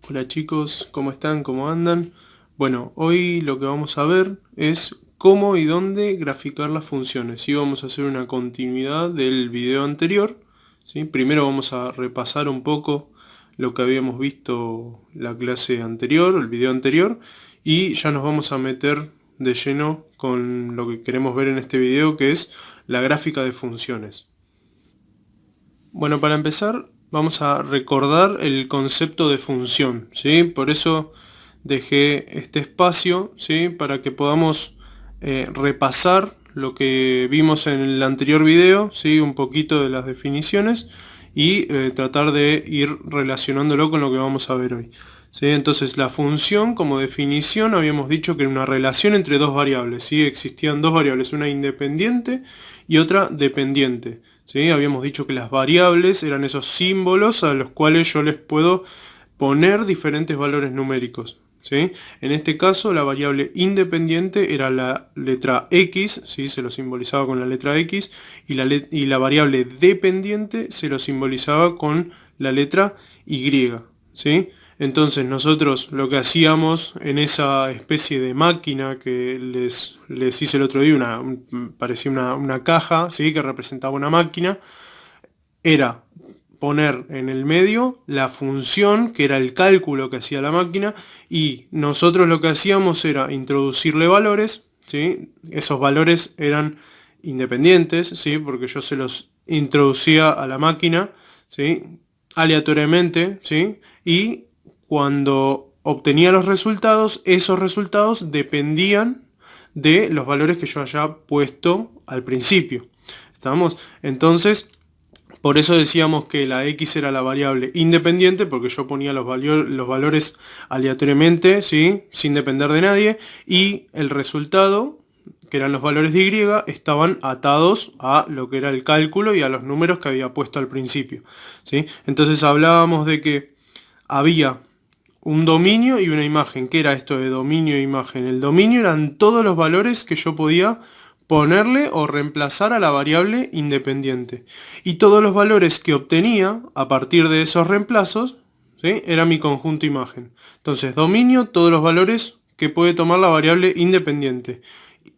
Hola chicos, ¿cómo están? ¿Cómo andan? Bueno, hoy lo que vamos a ver es cómo y dónde graficar las funciones. Y vamos a hacer una continuidad del video anterior, ¿sí? Primero vamos a repasar un poco lo que habíamos visto la clase anterior, el video anterior, y ya nos vamos a meter de lleno con lo que queremos ver en este video, que es la gráfica de funciones. Bueno, para empezar vamos a recordar el concepto de función, ¿sí? Por eso dejé este espacio, ¿sí? Para que podamos repasar lo que vimos en el anterior video, ¿sí? Un poquito de las definiciones y tratar de ir relacionándolo con lo que vamos a ver hoy. ¿Sí? Entonces la función como definición habíamos dicho que era una relación entre dos variables, ¿sí? Existían dos variables, una independiente y otra dependiente. ¿Sí? Habíamos dicho que las variables eran esos símbolos a los cuales yo les puedo poner diferentes valores numéricos. ¿Sí? En este caso la variable independiente era la letra X, ¿sí? Se lo simbolizaba con la letra X, y la variable dependiente se lo simbolizaba con la letra Y. ¿Sí? Entonces nosotros lo que hacíamos en esa especie de máquina que les hice el otro día, parecía una caja, ¿sí? Que representaba una máquina, era poner en el medio la función, que era el cálculo que hacía la máquina, y nosotros lo que hacíamos era introducirle valores, ¿sí? Esos valores eran independientes, ¿sí? Porque yo se los introducía a la máquina, ¿sí? Aleatoriamente, ¿sí? Y cuando obtenía los resultados, esos resultados dependían de los valores que yo haya puesto al principio. ¿Estamos? Entonces, por eso decíamos que la X era la variable independiente, porque yo ponía los valores aleatoriamente, ¿sí? Sin depender de nadie, y el resultado, que eran los valores de Y, estaban atados a lo que era el cálculo y a los números que había puesto al principio, ¿sí? Entonces hablábamos de que había un dominio y una imagen. ¿Qué era esto de dominio e imagen? El dominio eran todos los valores que yo podía ponerle o reemplazar a la variable independiente. Y todos los valores que obtenía a partir de esos reemplazos, ¿sí? Era mi conjunto imagen. Entonces, dominio, todos los valores que puede tomar la variable independiente.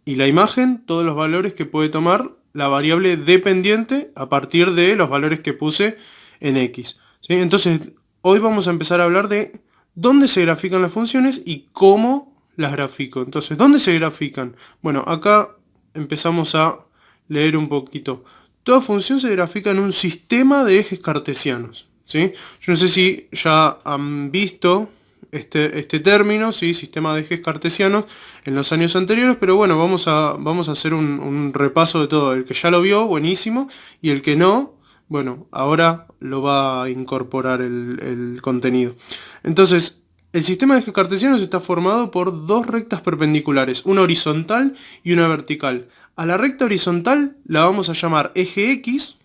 Y la imagen, todos los valores que puede tomar la variable dependiente a partir de los valores que puse en X. ¿Sí? Entonces, hoy vamos a empezar a hablar de dónde se grafican las funciones y cómo las grafico. Entonces, ¿dónde se grafican? Bueno, acá empezamos a leer un poquito. Toda función se grafica en un sistema de ejes cartesianos, ¿sí? Yo no sé si ya han visto este término, ¿sí? Sistema de ejes cartesianos en los años anteriores, pero bueno, vamos a hacer un repaso de todo. El que ya lo vio, buenísimo, y el que no, bueno, ahora lo va a incorporar el contenido. Entonces, el sistema de ejes cartesianos está formado por dos rectas perpendiculares, una horizontal y una vertical. A la recta horizontal la vamos a llamar eje X,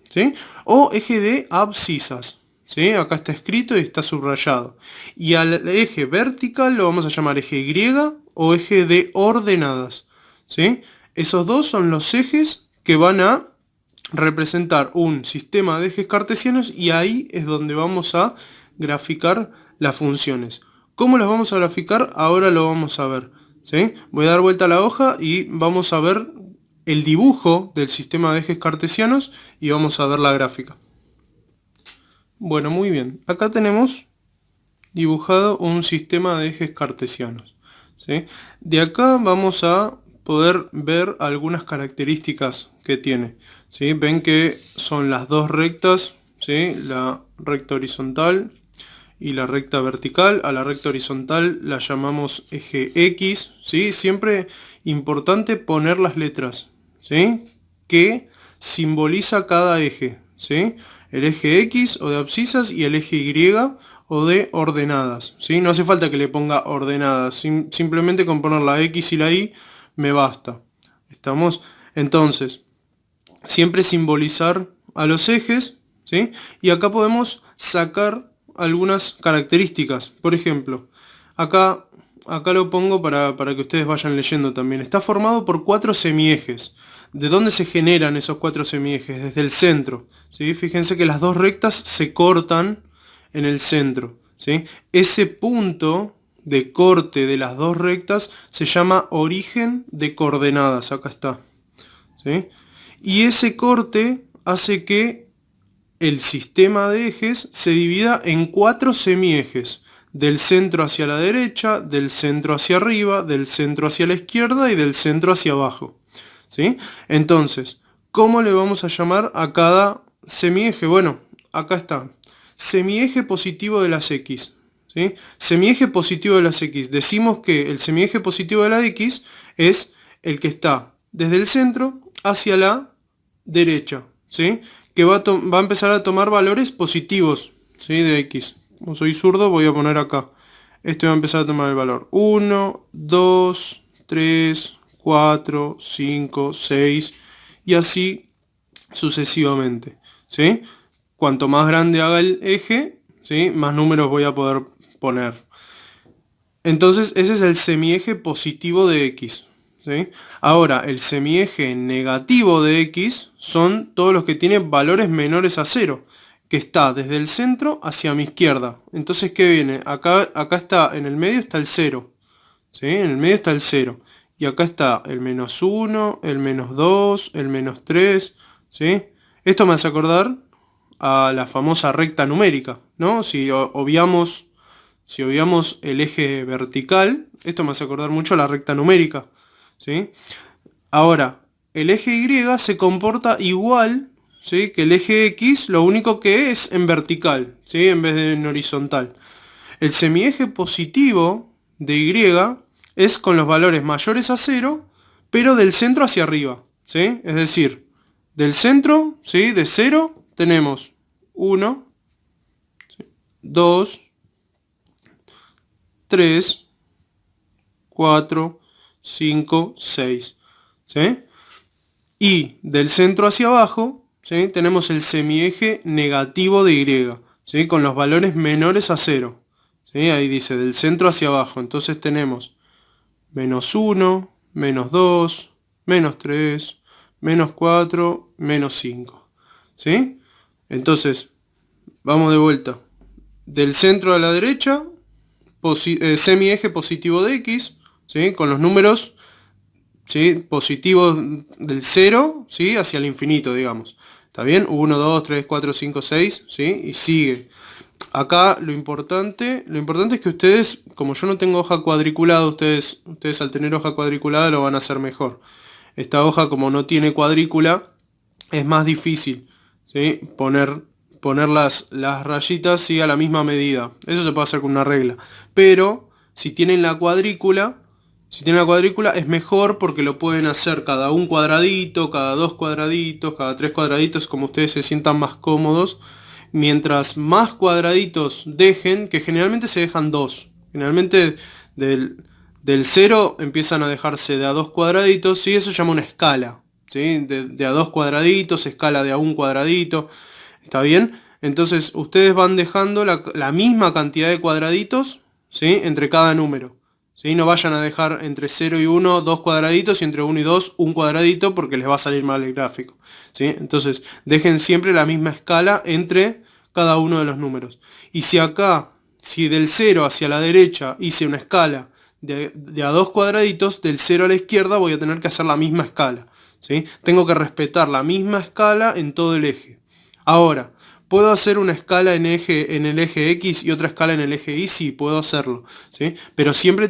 ¿sí? O eje de abscisas, ¿sí? Acá está escrito y está subrayado. Y al eje vertical lo vamos a llamar eje Y o eje de ordenadas, ¿sí? Esos dos son los ejes que van a representar un sistema de ejes cartesianos y ahí es donde vamos a graficar las funciones. ¿Cómo las vamos a graficar? Ahora lo vamos a ver, ¿sí? Voy a dar vuelta a la hoja y vamos a ver el dibujo del sistema de ejes cartesianos y vamos a ver la gráfica. Bueno, muy bien. Acá tenemos dibujado un sistema de ejes cartesianos, ¿sí? De acá vamos a poder ver algunas características que tiene, ¿sí? Ven que son las dos rectas, ¿sí? La recta horizontal y la recta vertical. A la recta horizontal la llamamos eje X, ¿sí? Siempre importante poner las letras, ¿sí? Que simboliza cada eje, ¿sí? El eje X o de abscisas y el eje Y o de ordenadas, ¿sí? No hace falta que le ponga ordenadas, simplemente con poner la X y la Y me basta. ¿Estamos? Entonces, siempre simbolizar a los ejes, ¿sí? Y acá podemos sacar algunas características. Por ejemplo, acá lo pongo para que ustedes vayan leyendo también. Está formado por cuatro semiejes. ¿De dónde se generan esos cuatro semiejes? Desde el centro, ¿sí? Fíjense que las dos rectas se cortan en el centro, ¿sí? Ese punto de corte de las dos rectas se llama origen de coordenadas, acá está, ¿sí? Y ese corte hace que el sistema de ejes se divida en 4 semiejes, del centro hacia la derecha, del centro hacia arriba, del centro hacia la izquierda y del centro hacia abajo, ¿sí? Entonces, ¿cómo le vamos a llamar a cada semieje? Bueno, acá está, semieje positivo de las X, ¿sí? Semieje positivo de las X. Decimos que el semieje positivo de la X es el que está desde el centro hacia la derecha, ¿sí? Que va a empezar a tomar valores positivos, ¿sí? De X. Como soy zurdo, voy a poner acá. Este va a empezar a tomar el valor 1, 2, 3, 4, 5, 6 y así sucesivamente, ¿sí? Cuanto más grande haga el eje, ¿sí? Más números voy a poder poner. Entonces ese es el semieje positivo de X, ¿sí? Ahora, el semieje negativo de X son todos los que tienen valores menores a 0, que está desde el centro hacia mi izquierda. Entonces, ¿qué viene? Acá está, en el medio está el 0, ¿sí? En el medio está el 0. Y acá está el menos 1, el menos 2, el menos 3, ¿sí? Esto me hace acordar a la famosa recta numérica, ¿no? Si obviamos el eje vertical, esto me hace acordar mucho a la recta numérica, ¿sí? Ahora, el eje Y se comporta igual, ¿sí? Que el eje X, lo único que es en vertical, ¿sí? En vez de en horizontal. El semieje positivo de Y es con los valores mayores a 0, pero del centro hacia arriba, ¿sí? Es decir, del centro, ¿sí? De 0 tenemos 1, 2, 3, 4, 5, 6, ¿sí? Y del centro hacia abajo, ¿sí? Tenemos el semieje negativo de Y, ¿sí? Con los valores menores a 0, ¿sí? Ahí dice del centro hacia abajo. Entonces tenemos menos 1, menos 2, menos 3, menos 4, menos 5, ¿sí? Entonces, vamos de vuelta. Del centro a la derecha, semieje positivo de X, ¿sí? Con los números, ¿sí? Positivos del 0, ¿sí? Hacia el infinito, digamos. ¿Está bien? 1, 2, 3, 4, 5, 6, ¿sí? Y sigue. Acá lo importante es que ustedes, como yo no tengo hoja cuadriculada, ustedes al tener hoja cuadriculada lo van a hacer mejor. Esta hoja, como no tiene cuadrícula, es más difícil, ¿sí? Poner las rayitas, ¿sí? A la misma medida. Eso se puede hacer con una regla. Pero si tienen la cuadrícula, es mejor porque lo pueden hacer cada un cuadradito, cada dos cuadraditos, cada tres cuadraditos, como ustedes se sientan más cómodos. Mientras más cuadraditos dejen, que generalmente se dejan dos. Generalmente del 0 empiezan a dejarse de a dos cuadraditos, y eso se llama una escala, ¿sí? De a dos cuadraditos, escala de a un cuadradito. ¿Está bien? Entonces ustedes van dejando la misma cantidad de cuadraditos, ¿sí? Entre cada número, ¿sí? No vayan a dejar entre 0 y 1 dos cuadraditos y entre 1 y 2 un cuadradito porque les va a salir mal el gráfico, ¿sí? Entonces dejen siempre la misma escala entre cada uno de los números. Y si del 0 hacia la derecha hice una escala de a dos cuadraditos, del 0 a la izquierda voy a tener que hacer la misma escala, ¿sí? Tengo que respetar la misma escala en todo el eje. Ahora, ¿puedo hacer una escala en el eje X y otra escala en el eje Y? Sí, puedo hacerlo, ¿sí? Pero siempre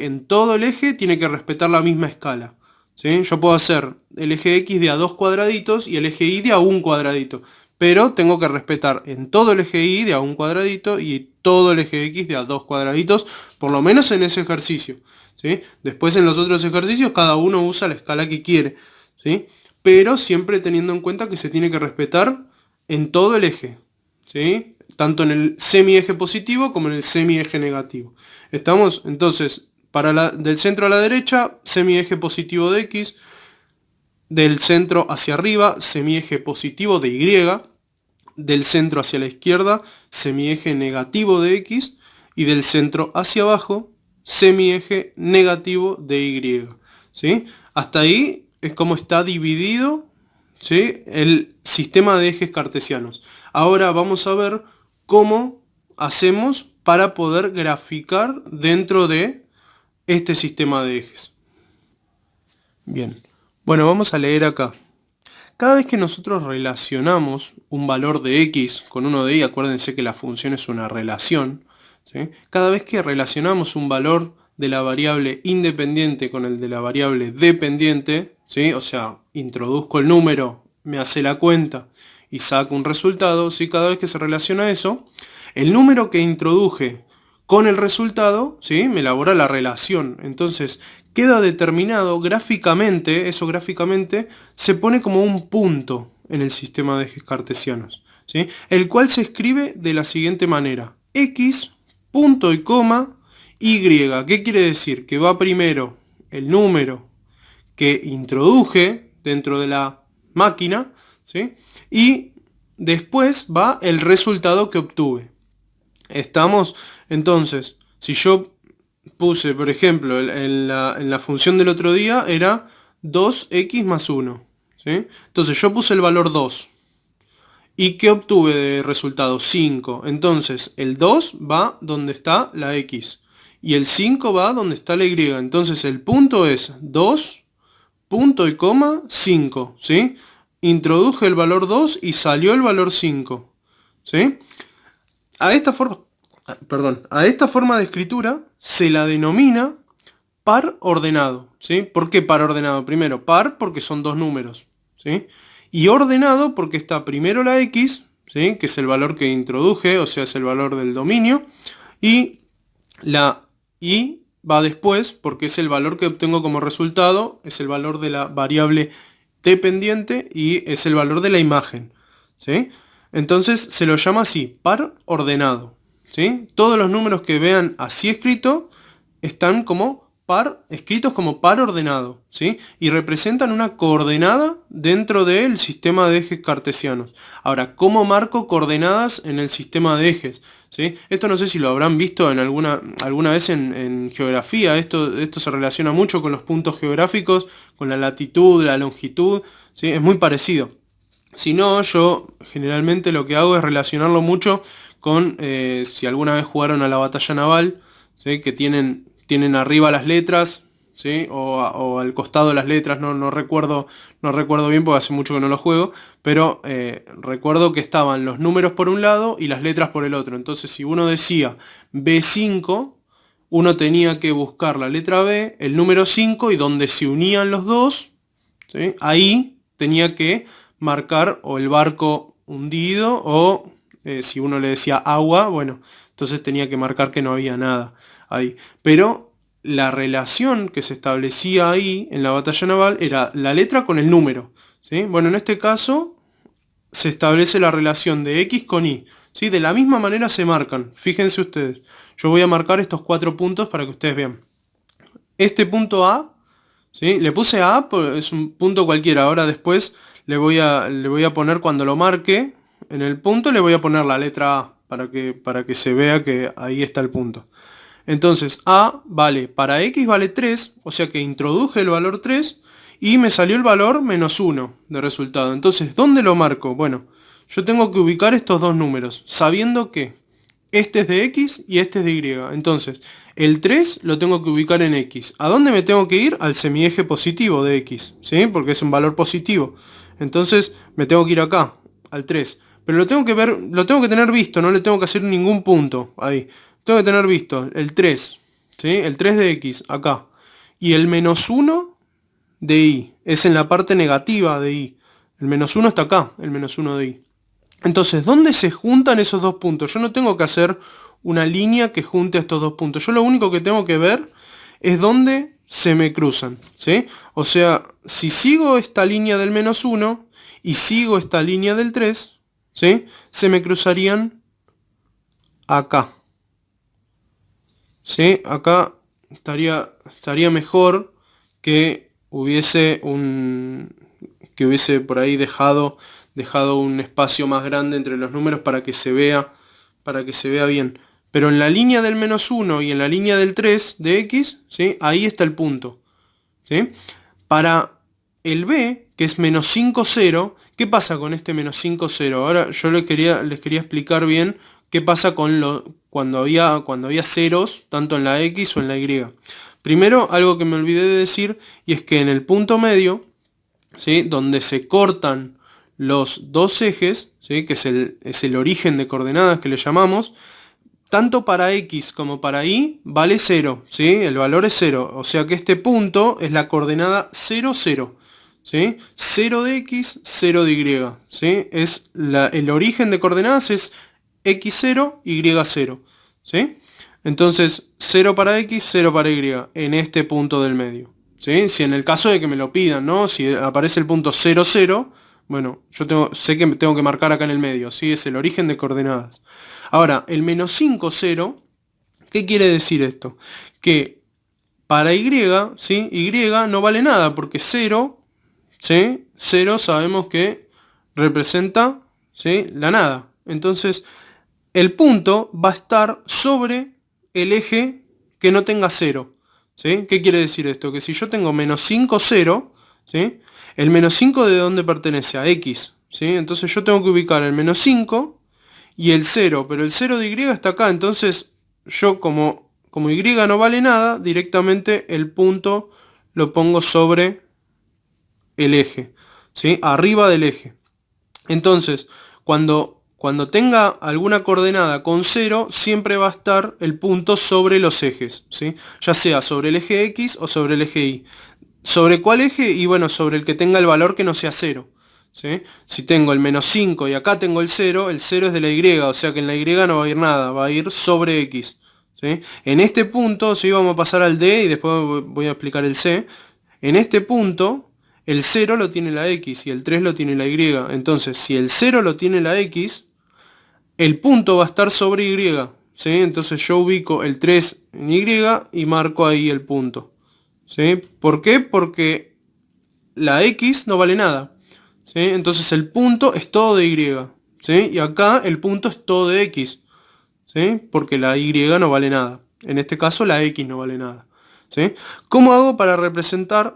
en todo el eje tiene que respetar la misma escala, ¿sí? Yo puedo hacer el eje X de a dos cuadraditos y el eje Y de a un cuadradito, pero tengo que respetar en todo el eje Y de a un cuadradito y todo el eje X de a dos cuadraditos, por lo menos en ese ejercicio, ¿sí? Después en los otros ejercicios cada uno usa la escala que quiere, ¿sí? Pero siempre teniendo en cuenta que se tiene que respetar en todo el eje, ¿sí? Tanto en el semieje positivo como en el semieje negativo. ¿Estamos? Entonces, del centro a la derecha, semieje positivo de X, del centro hacia arriba, semieje positivo de Y, del centro hacia la izquierda, semieje negativo de X, y del centro hacia abajo, semieje negativo de Y, ¿sí? Hasta ahí es como está dividido, ¿sí? El sistema de ejes cartesianos. Ahora vamos a ver cómo hacemos para poder graficar dentro de este sistema de ejes. Bien, bueno, vamos a leer acá. Cada vez que nosotros relacionamos un valor de x con uno de y, acuérdense que la función es una relación, ¿sí? Cada vez que relacionamos un valor de la variable independiente con el de la variable dependiente, ¿sí? O sea, introduzco el número, me hace la cuenta y saco un resultado, ¿sí? Cada vez que se relaciona eso, el número que introduje con el resultado, ¿sí? Me elabora la relación. Entonces, queda determinado gráficamente, eso gráficamente se pone como un punto en el sistema de ejes cartesianos, ¿sí? El cual se escribe de la siguiente manera: x, punto y coma, y. ¿Qué quiere decir? Que va primero el número que introduje dentro de la máquina, ¿sí? Y después va el resultado que obtuve. ¿Estamos? Entonces, si yo puse, por ejemplo, en la función del otro día era 2x más 1, ¿sí? Entonces yo puse el valor 2. ¿Y qué obtuve de resultado? 5. Entonces el 2 va donde está la x. Y el 5 va donde está la y. Entonces el punto es 2, punto y coma, 5, ¿sí? Introduje el valor 2 y salió el valor 5, ¿sí? A esta forma de escritura se la denomina par ordenado, ¿sí? ¿Por qué par ordenado? Primero, par porque son dos números, ¿sí? Y ordenado porque está primero la x, ¿sí? Que es el valor que introduje, o sea, es el valor del dominio, y la y va después porque es el valor que obtengo como resultado, es el valor de la variable dependiente y es el valor de la imagen, ¿sí? Entonces se lo llama así, par ordenado, ¿sí? Todos los números que vean así escrito están como par, escritos como par ordenado, ¿sí? Y representan una coordenada dentro del sistema de ejes cartesianos. Ahora, ¿cómo marco coordenadas en el sistema de ejes? ¿Sí? Esto no sé si lo habrán visto en alguna vez en geografía. Esto se relaciona mucho con los puntos geográficos, con la latitud, la longitud, ¿sí? Es muy parecido. Si no, yo generalmente lo que hago es relacionarlo mucho con, si alguna vez jugaron a la batalla naval, ¿sí? Que tienen arriba las letras, ¿sí? O al costado las letras, no recuerdo bien porque hace mucho que no lo juego, pero recuerdo que estaban los números por un lado y las letras por el otro. Entonces si uno decía B5, uno tenía que buscar la letra B, el número 5 y donde se unían los dos, ¿sí? Ahí tenía que marcar o el barco hundido o si uno le decía agua, bueno, entonces tenía que marcar que no había nada ahí. Pero la relación que se establecía ahí en la batalla naval era la letra con el número, ¿sí? Bueno, en este caso se establece la relación de x con y, ¿sí? De la misma manera se marcan, fíjense ustedes. Yo voy a marcar estos 4 puntos para que ustedes vean. Este punto A, ¿sí? Le puse A, es un punto cualquiera. Ahora después le voy a poner, cuando lo marque, en el punto le voy a poner la letra A para que se vea que ahí está el punto. Entonces A vale, para X vale 3, o sea que introduje el valor 3 y me salió el valor menos 1 de resultado. Entonces, ¿dónde lo marco? Bueno, yo tengo que ubicar estos dos números, sabiendo que este es de X y este es de Y. Entonces, el 3 lo tengo que ubicar en X. ¿A dónde me tengo que ir? Al semieje positivo de X, ¿sí? Porque es un valor positivo. Entonces, me tengo que ir acá, al 3. Pero lo tengo que tener visto, no le tengo que hacer ningún punto ahí. Tengo que tener visto el 3, ¿sí? El 3 de X, acá. Y el menos 1 de Y, es en la parte negativa de Y. El menos 1 está acá, el menos 1 de Y. Entonces, ¿dónde se juntan esos dos puntos? Yo no tengo que hacer una línea que junte a estos dos puntos. Yo lo único que tengo que ver es dónde se me cruzan, ¿sí? O sea, si sigo esta línea del menos 1 y sigo esta línea del 3, ¿sí? Se me cruzarían acá. ¿Sí? Acá estaría mejor que hubiese por ahí dejado un espacio más grande entre los números para que se vea bien. Pero en la línea del menos 1 y en la línea del 3 de X, ¿sí? Ahí está el punto, ¿sí? Para el B, que es menos 5, 0, ¿qué pasa con este menos 5, 0? Ahora yo les quería explicar bien qué pasa cuando había ceros, tanto en la X o en la Y. Primero, algo que me olvidé de decir, y es que en el punto medio, ¿sí?, donde se cortan los dos ejes, ¿sí?, que es el origen de coordenadas que le llamamos, tanto para X como para Y vale 0, ¿sí? El valor es 0, o sea que este punto es la coordenada 0, 0. ¿Sí? 0 de X, 0 de Y. ¿Sí? El origen de coordenadas es X0, Y0. ¿Sí? Entonces 0 para X, 0 para Y en este punto del medio. ¿Sí? Si en el caso de que me lo pidan, ¿no? Si aparece el punto 0, 0, bueno, sé que tengo que marcar acá en el medio. ¿Sí? Es el origen de coordenadas. Ahora, el menos 5, 0, ¿qué quiere decir esto? Que para Y, ¿sí?, Y no vale nada porque 0, ¿sí?, 0 sabemos que representa, ¿sí?, la nada. Entonces, el punto va a estar sobre el eje que no tenga 0. ¿Sí? ¿Qué quiere decir esto? Que si yo tengo menos 5, 0, ¿sí?, el menos 5 ¿de dónde pertenece? A X. ¿Sí? Entonces yo tengo que ubicar el menos 5 y el 0, pero el 0 de Y está acá, entonces yo como Y no vale nada, directamente el punto lo pongo sobre el eje, ¿sí?, arriba del eje. Entonces, cuando tenga alguna coordenada con 0, siempre va a estar el punto sobre los ejes, ¿sí?, ya sea sobre el eje X o sobre el eje Y. ¿Sobre cuál eje? Y bueno, sobre el que tenga el valor que no sea 0. ¿Sí? Si tengo el menos 5 y acá tengo el 0 es de la Y, o sea que en la Y no va a ir nada, va a ir sobre X. ¿Sí? En este punto, si vamos a pasar al D y después voy a explicar el C, en este punto el 0 lo tiene la X y el 3 lo tiene la Y. Entonces, si el 0 lo tiene la X, el punto va a estar sobre Y. ¿Sí? Entonces yo ubico el 3 en Y y marco ahí el punto. ¿Sí? ¿Por qué? Porque la X no vale nada. ¿Sí? Entonces el punto es todo de Y. ¿Sí? Y acá el punto es todo de X. ¿Sí? Porque la Y no vale nada. En este caso la X no vale nada. ¿Sí? ¿Cómo hago para representar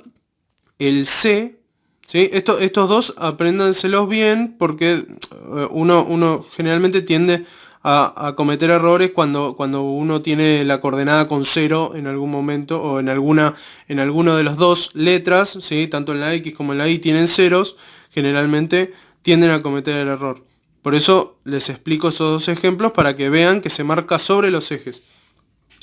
el C? ¿Sí? Estos dos apréndanselos bien porque uno generalmente tiende a cometer errores cuando uno tiene la coordenada con 0 en algún momento o en alguno de los dos letras, ¿sí?, tanto en la X como en la Y tienen ceros, generalmente tienden a cometer el error. Por eso les explico esos dos ejemplos para que vean que se marca sobre los ejes.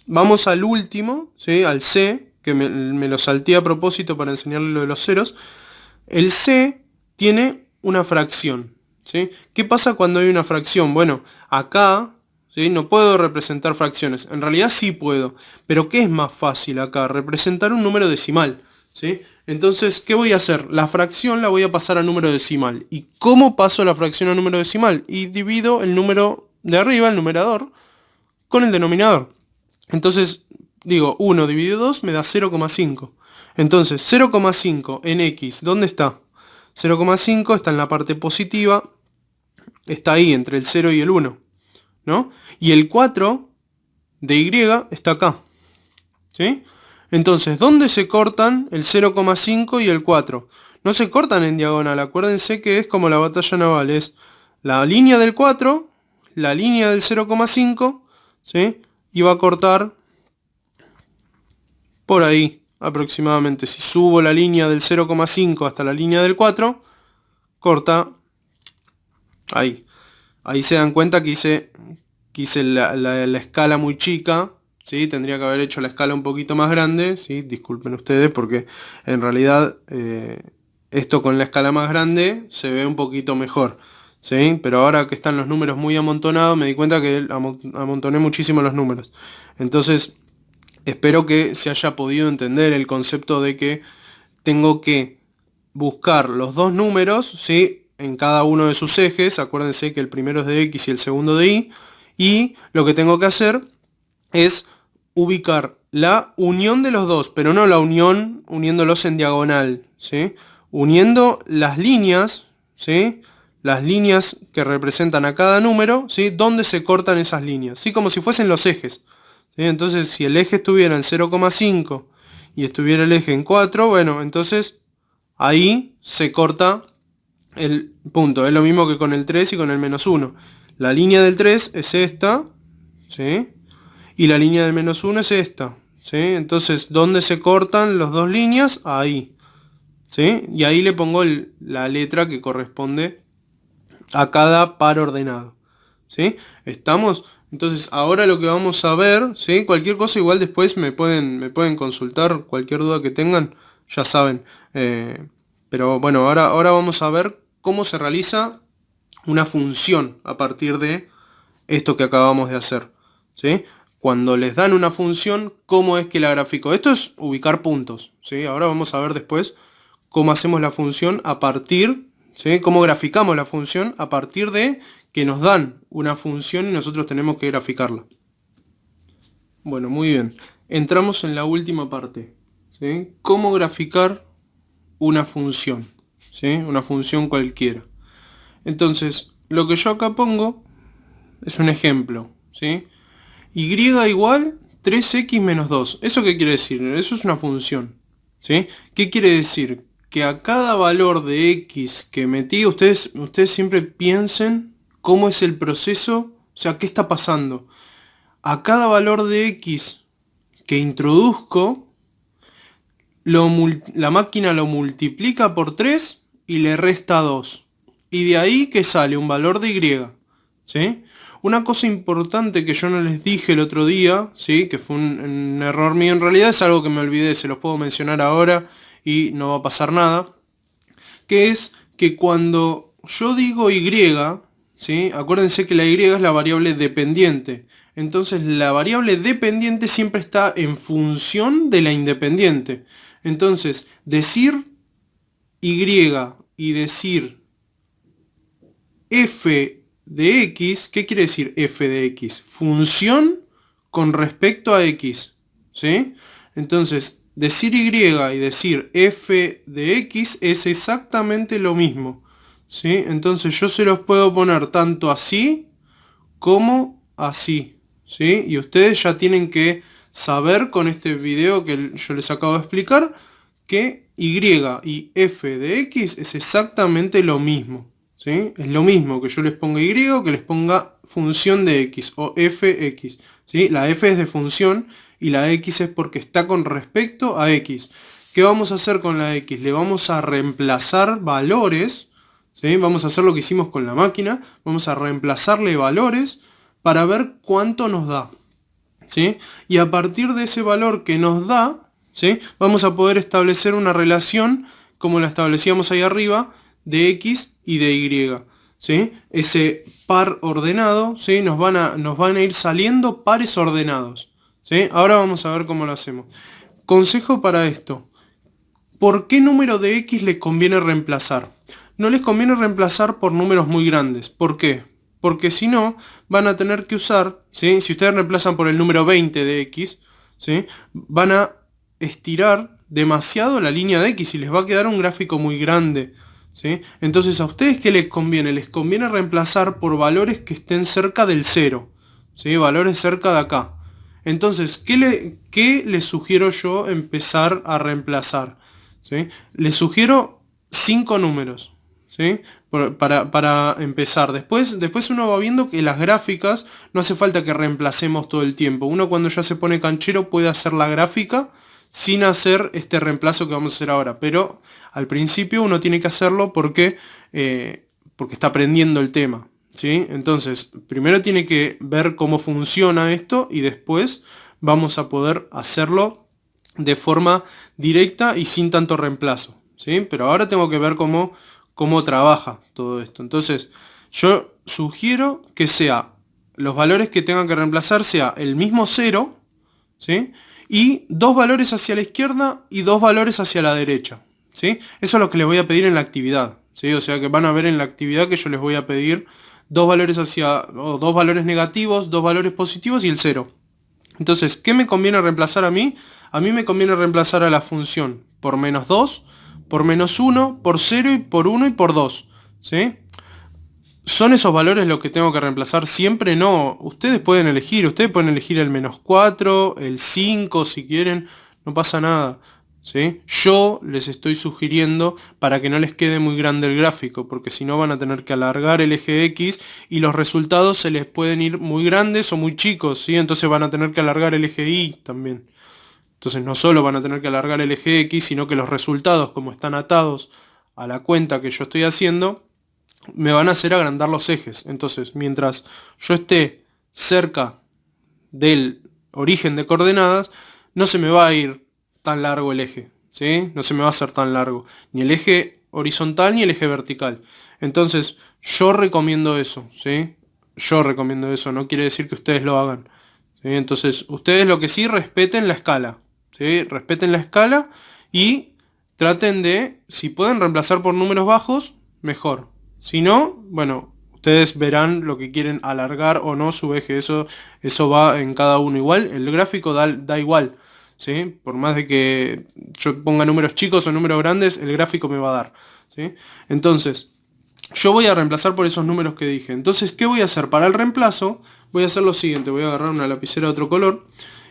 Vamos al último, ¿sí?, al C, que me lo salté a propósito para enseñarles lo de los ceros. El C tiene una fracción. ¿Sí? ¿Qué pasa cuando hay una fracción? Bueno, acá, ¿sí?, no puedo representar fracciones. En realidad sí puedo. Pero ¿qué es más fácil acá? Representar un número decimal. ¿Sí? Entonces, ¿qué voy a hacer? La fracción la voy a pasar a número decimal. ¿Y cómo paso la fracción a número decimal? Y divido el número de arriba, el numerador, con el denominador. Entonces, digo, 1 dividido 2 me da 0,5. Entonces, 0,5 en X, ¿dónde está? 0,5 está en la parte positiva, está ahí entre el 0 y el 1, ¿no? Y el 4 de Y está acá, ¿sí? Entonces, ¿dónde se cortan el 0,5 y el 4? No se cortan en diagonal, acuérdense que es como la batalla naval, es la línea del 4, la línea del 0,5, ¿sí?, y va a cortar por ahí aproximadamente. Si subo la línea del 0,5 hasta la línea del 4, corta ahí. Ahí se dan cuenta que hice la escala muy chica, ¿sí? Tendría que haber hecho la escala un poquito más grande, ¿sí? Disculpen ustedes porque en realidad esto con la escala más grande se ve un poquito mejor, ¿sí? Pero ahora que están los números muy amontonados me di cuenta que amontoné muchísimo los números. Entonces espero que se haya podido entender el concepto de que tengo que buscar los dos números, ¿sí?, en cada uno de sus ejes. Acuérdense que el primero es de X y el segundo de Y. Y lo que tengo que hacer es ubicar la unión de los dos, pero no la unión uniéndolos en diagonal, ¿sí?, uniendo las líneas, ¿sí?, las líneas que representan a cada número, ¿sí?, donde se cortan esas líneas, ¿sí?, como si fuesen los ejes. ¿Sí? Entonces, si el eje estuviera en 0,5 y estuviera el eje en 4, bueno, entonces ahí se corta el punto. Es lo mismo que con el 3 y con el menos 1. La línea del 3 es esta, ¿sí? Y la línea del menos 1 es esta, ¿sí? Entonces, ¿dónde se cortan las dos líneas? Ahí, ¿sí? Y ahí le pongo la letra que corresponde a cada par ordenado, ¿sí? ¿Estamos? Entonces, ahora lo que vamos a ver, ¿sí? Cualquier cosa igual después me pueden consultar, cualquier duda que tengan, ya saben. Pero bueno, ahora vamos a ver cómo se realiza una función a partir de esto que acabamos de hacer, ¿sí? Cuando les dan una función, ¿cómo es que la grafico? Esto es ubicar puntos, ¿sí? Ahora vamos a ver después cómo hacemos la función a partir, ¿sí? Cómo graficamos la función a partir de que nos dan una función y nosotros tenemos que graficarla. Bueno, muy bien. Entramos en la última parte, ¿sí? Cómo graficar una función, ¿sí? Una función cualquiera. Entonces, lo que yo acá pongo es un ejemplo, ¿sí? Y igual 3x menos 2. ¿Eso qué quiere decir? Eso es una función, ¿sí? ¿Qué quiere decir? Que a cada valor de x que metí, ustedes siempre piensen cómo es el proceso, o sea, qué está pasando. A cada valor de x que introduzco, la máquina lo multiplica por 3 y le resta 2. Y de ahí que sale un valor de y, ¿sí? Una cosa importante que yo no les dije el otro día, ¿sí? Que fue un error mío, en realidad es algo que me olvidé, se los puedo mencionar ahora y no va a pasar nada, que es que cuando yo digo y, ¿sí? Acuérdense que la y es la variable dependiente, entonces la variable dependiente siempre está en función de la independiente. Entonces, decir y decir f de x, ¿qué quiere decir f de x? Función con respecto a x, ¿sí? Entonces, decir y decir f de x es exactamente lo mismo, ¿sí? Entonces yo se los puedo poner tanto así como así, ¿sí? Y ustedes ya tienen que saber con este video que yo les acabo de explicar que y f de x es exactamente lo mismo, ¿sí? Es lo mismo que yo les ponga y que les ponga función de x o fx, ¿sí? La f es de función y la x es porque está con respecto a x. ¿Qué vamos a hacer con la x? Le vamos a reemplazar valores, ¿sí? Vamos a hacer lo que hicimos con la máquina, vamos a reemplazarle valores para ver cuánto nos da, ¿sí? Y a partir de ese valor que nos da, ¿sí? Vamos a poder establecer una relación como la establecíamos ahí arriba de x y de y, ¿sí? Ese par ordenado, ¿sí? Nos van a ir saliendo pares ordenados, ¿sí? Ahora vamos a ver cómo lo hacemos. Consejo para esto. ¿Por qué número de x les conviene reemplazar? No les conviene reemplazar por números muy grandes. ¿Por qué? Porque si no, van a tener que usar, ¿sí? Si ustedes reemplazan por el número 20 de x, ¿sí? Van a estirar demasiado la línea de x y les va a quedar un gráfico muy grande, ¿sí? Entonces, ¿a ustedes qué les conviene? Les conviene reemplazar por valores que estén cerca del 0, ¿sí? Valores cerca de acá. Entonces, ¿qué les sugiero yo empezar a reemplazar? ¿Sí? Les sugiero 5 números, ¿sí? Para empezar. Después uno va viendo que las gráficas no hace falta que reemplacemos todo el tiempo. Uno cuando ya se pone canchero puede hacer la gráfica sin hacer este reemplazo que vamos a hacer ahora. Pero al principio uno tiene que hacerlo porque está aprendiendo el tema, ¿sí? Entonces, primero tiene que ver cómo funciona esto y después vamos a poder hacerlo de forma directa y sin tanto reemplazo, ¿sí? Pero ahora tengo que ver cómo trabaja todo esto. Entonces, yo sugiero que sea los valores que tengan que reemplazar sea el mismo 0, ¿sí? Y 2 valores hacia la izquierda y 2 valores hacia la derecha, ¿sí? Eso es lo que les voy a pedir en la actividad, ¿sí? O sea que van a ver en la actividad que yo les voy a pedir 2 valores dos valores negativos, 2 valores positivos y el 0. Entonces, ¿qué me conviene reemplazar a mí? A mí me conviene reemplazar a la función por menos 2, por menos 1, por 0 y por 1 y por 2, ¿sí? ¿Son esos valores los que tengo que reemplazar siempre? No, ustedes pueden elegir el menos 4, el 5 si quieren, no pasa nada, ¿sí? Yo les estoy sugiriendo para que no les quede muy grande el gráfico, porque si no van a tener que alargar el eje X y los resultados se les pueden ir muy grandes o muy chicos, ¿sí? Entonces van a tener que alargar el eje Y también. Entonces no solo van a tener que alargar el eje X, sino que los resultados, como están atados a la cuenta que yo estoy haciendo, me van a hacer agrandar los ejes. Entonces, mientras yo esté cerca del origen de coordenadas, no se me va a ir tan largo el eje, ¿sí? No se me va a hacer tan largo, ni el eje horizontal ni el eje vertical. Entonces, yo recomiendo eso, ¿sí? Yo recomiendo eso, no quiere decir que ustedes lo hagan, ¿sí? Entonces, ustedes lo que sí, respeten la escala, ¿sí? Respeten la escala y traten de, si pueden reemplazar por números bajos, mejor. Si no, bueno, ustedes verán lo que quieren alargar o no su eje, eso va en cada uno. Igual, el gráfico da igual, ¿sí? Por más de que yo ponga números chicos o números grandes, el gráfico me va a dar, ¿sí? Entonces, yo voy a reemplazar por esos números que dije. Entonces, ¿qué voy a hacer? Para el reemplazo, voy a hacer lo siguiente. Voy a agarrar una lapicera de otro color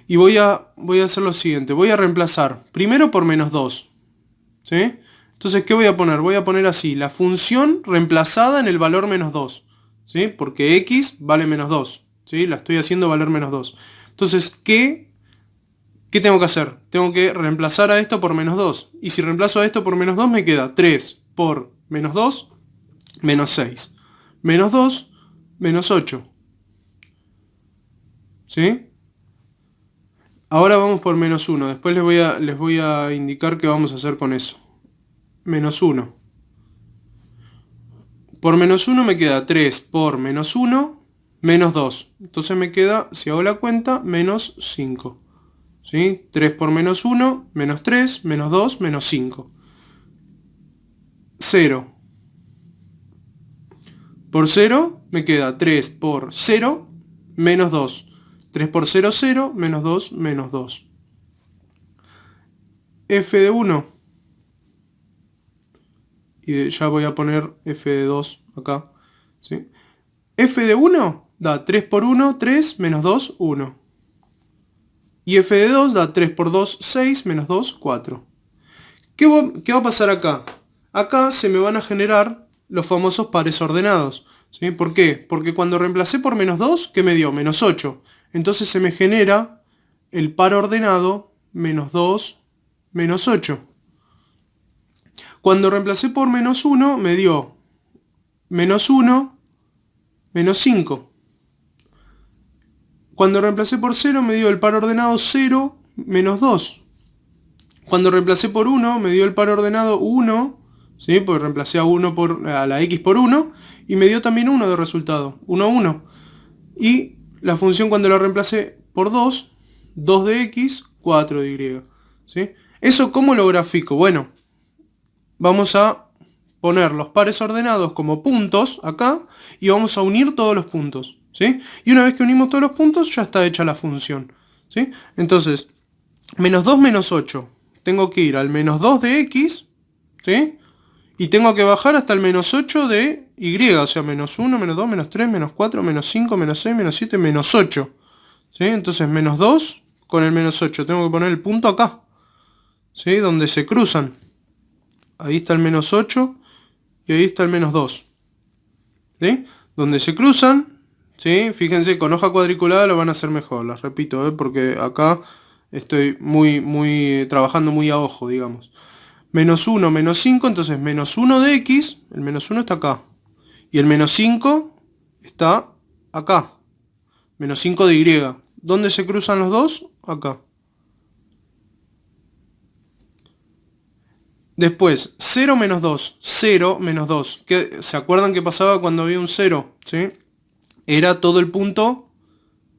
y voy a hacer lo siguiente. Voy a reemplazar primero por -2, ¿sí? Entonces, ¿qué voy a poner? Voy a poner así, la función reemplazada en el valor -2, ¿sí? Porque x vale -2, ¿sí? La estoy haciendo valer -2. Entonces, ¿qué tengo que hacer? Tengo que reemplazar a esto por -2. Y si reemplazo a esto por -2, me queda 3 por -2, -6. -2, -8. ¿Sí? Ahora vamos por -1. Después les voy a indicar qué vamos a hacer con eso. -1. Por -1 me queda 3 por -1, -2. Entonces me queda, si hago la cuenta, -5. ¿Sí? 3 por -1, -3, -2, -5. 0. Por 0 me queda 3 por 0, -2. 3 por 0, 0, -2, -2. F de 1. Y ya voy a poner F de 2 acá. ¿Sí? F de 1 da 3 por 1, 3, -2, 1. Y F de 2 da 3 por 2, 6, -2, 4. ¿Qué va a pasar acá? Acá se me van a generar los famosos pares ordenados. ¿Sí? ¿Por qué? Porque cuando reemplacé por -2, ¿qué me dio? -8. Entonces se me genera el par ordenado -2, -8. Cuando reemplacé por -1, me dio -1, -5. Cuando reemplacé por 0, me dio el par ordenado 0, -2. Cuando reemplacé por 1, me dio el par ordenado 1, ¿sí? Porque reemplacé a la x por 1, y me dio también 1 de resultado, 1, 1. Y la función cuando la reemplacé por 2, 2 de x, 4 de y. ¿Sí? ¿Eso cómo lo grafico? Bueno, vamos a poner los pares ordenados como puntos acá, y vamos a unir todos los puntos, ¿sí? Y una vez que unimos todos los puntos, ya está hecha la función, ¿sí? Entonces, -2, -8. Tengo que ir al -2 de x, ¿sí? Y tengo que bajar hasta el -8 de y, o sea, -1, -2, -3, -4, -5, -6, -7, -8. ¿Sí? Entonces, -2 con el -8. Tengo que poner el punto acá, ¿sí? Donde se cruzan. Ahí está el -8 y ahí está el -2. ¿Sí? Donde se cruzan, ¿sí? Fíjense, con hoja cuadriculada lo van a hacer mejor, las repito, porque acá estoy trabajando muy a ojo, digamos. -1, -5, entonces -1 de x, el -1 está acá. Y el -5 está acá. -5 de y. ¿Dónde se cruzan los dos? Acá. Después, 0 menos 2. 0 menos 2. ¿Se acuerdan qué pasaba cuando había un 0? ¿Sí? Era todo el punto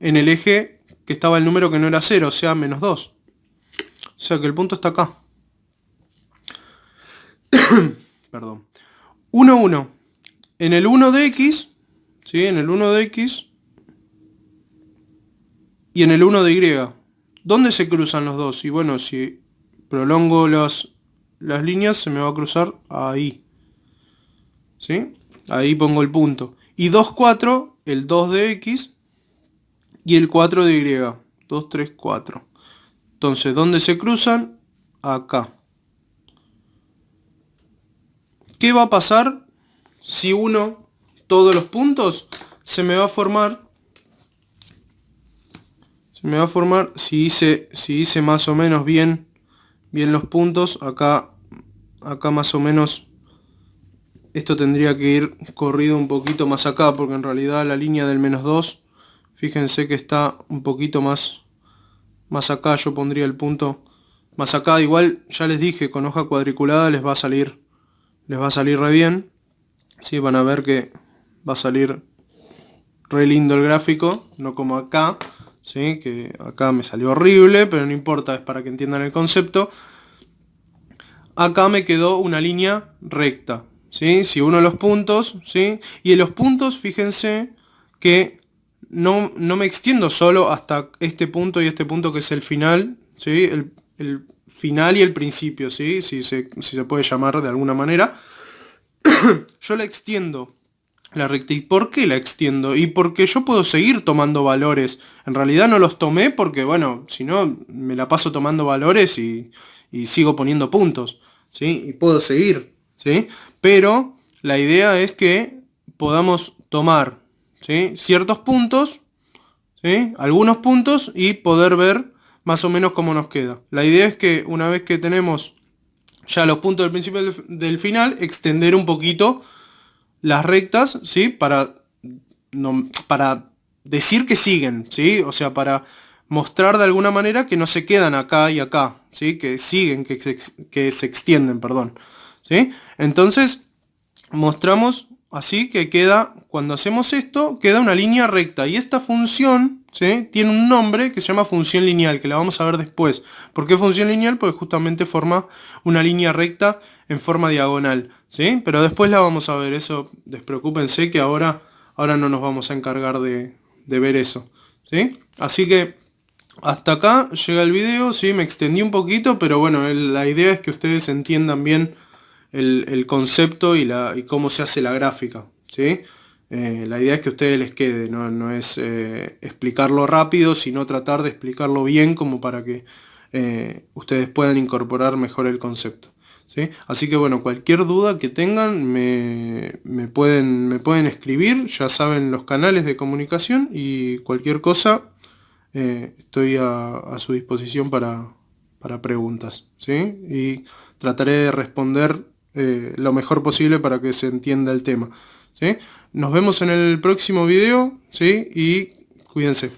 en el eje que estaba el número que no era 0, o sea, -2. O sea que el punto está acá. Perdón. 1, 1. En el 1 de x, ¿sí? En el 1 de x y en el 1 de y. ¿Dónde se cruzan los dos? Y bueno, si prolongo las líneas, se me va a cruzar ahí. ¿Sí? Ahí pongo el punto. Y 2, 4, el 2 de x y el 4 de y. 2, 3, 4. Entonces, ¿dónde se cruzan? acá. ¿Qué va a pasar si uno todos los puntos? Se me va a formar si hice más o menos bien los puntos. Acá más o menos esto tendría que ir corrido un poquito más acá, porque en realidad la línea del -2, fíjense que está un poquito más acá. Yo pondría el punto más acá. Igual ya les dije, con hoja cuadriculada les va a salir re bien. Sí, van a ver que va a salir re lindo el gráfico, no como acá, ¿sí? Que acá me salió horrible, pero no importa, es para que entiendan el concepto. Acá me quedó una línea recta, ¿sí? Si uno los puntos, ¿sí? Y en los puntos, fíjense que no me extiendo solo hasta este punto y este punto, que es el final, ¿sí? El final y el principio, ¿sí? Si se puede llamar de alguna manera. Yo la extiendo, la recta. ¿Y por qué la extiendo? Y porque yo puedo seguir tomando valores. En realidad no los tomé porque, bueno, si no me la paso tomando valores y sigo poniendo puntos, ¿sí? Y puedo seguir, ¿sí? Pero la idea es que podamos tomar, ¿sí? Ciertos puntos, ¿sí? Algunos puntos, y poder ver más o menos cómo nos queda. La idea es que una vez que tenemos ya los puntos del principio y del final, extender un poquito las rectas, ¿sí? Para decir que siguen, ¿sí? O sea, para mostrar de alguna manera que no se quedan acá y acá, ¿sí? Que siguen, que se extienden, perdón, ¿sí? Entonces, mostramos así que queda, cuando hacemos esto, queda una línea recta. Y esta función, ¿sí? Tiene un nombre que se llama función lineal, que la vamos a ver después. ¿Por qué función lineal? Porque justamente forma una línea recta en forma diagonal, ¿sí? Pero después la vamos a ver, eso despreocúpense, que ahora no nos vamos a encargar de ver eso, ¿sí? Así que hasta acá llega el video, ¿sí? Me extendí un poquito, pero bueno, la idea es que ustedes entiendan bien el concepto y cómo se hace la gráfica, ¿sí? La idea es que a ustedes les quede, no es explicarlo rápido, sino tratar de explicarlo bien, como para que ustedes puedan incorporar mejor el concepto, ¿sí? Así que bueno, cualquier duda que tengan me pueden escribir, ya saben los canales de comunicación, y cualquier cosa estoy a su disposición para preguntas, ¿sí? Y trataré de responder lo mejor posible para que se entienda el tema, ¿sí? Nos vemos en el próximo video, ¿sí? Y cuídense.